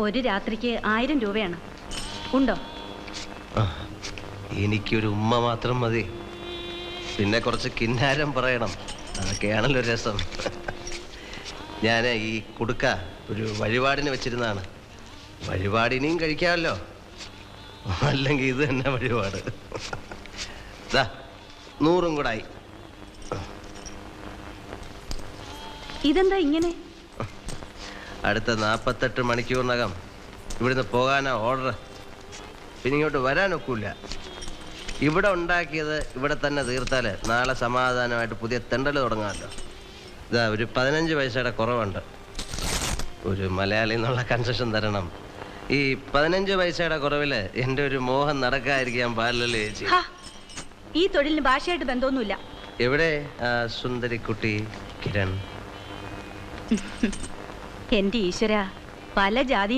ഒരു രാത്രിക്ക് 1000 രൂപയാണ്. ഉണ്ടോ? എനിക്കൊരു ഉമ്മ മാത്രം മതി. പിന്നെ കുറച്ച് കിന്നാരം പറയണം. അതൊക്കെയാണല്ലോ രസം. ഞാൻ ഈ കുടുക്ക ഒരു വഴിപാടിന് വെച്ചിരുന്നാണ്. വഴിപാടിനെയും കഴിക്കാമല്ലോ. അല്ലെങ്കിൽ ഇത് തന്നെ വഴിപാട്. 100 കൂടായി. ഇതെന്താ ഇങ്ങനെ? അടുത്ത 48 മണിക്കൂറിനകം ഇവിടുന്ന് പോകാനാ ഓർഡർ. പിന്നെ ഇങ്ങോട്ട് വരാനൊക്കില്ല. ഇവിടെ ഉണ്ടാക്കിയത് ഇവിടെ തന്നെ തീർത്താൽ നാളെ സമാധാനമായിട്ട് പുതിയ തെണ്ടൽ തുടങ്ങാമല്ലോ. ഒരു 15 പൈസയുടെ കുറവുണ്ട്. ഒരു മലയാളി എന്നുള്ള കൺസെഷൻ തരണം. ഈ 15 പൈസയുടെ കുറവിൽ എൻ്റെ ഒരു മോഹം നടക്കാതിരിക്കാൻ പാടില്ലല്ലോ ചേച്ചി. ഈ തൊഴിലിന് ഭാഷയായിട്ട് ബന്ധമൊന്നുമില്ല. എവിടെ ആ സുന്ദരിക്കുട്ടി കിരൺ? എന്റെ ഈശ്വര, പല ജാതി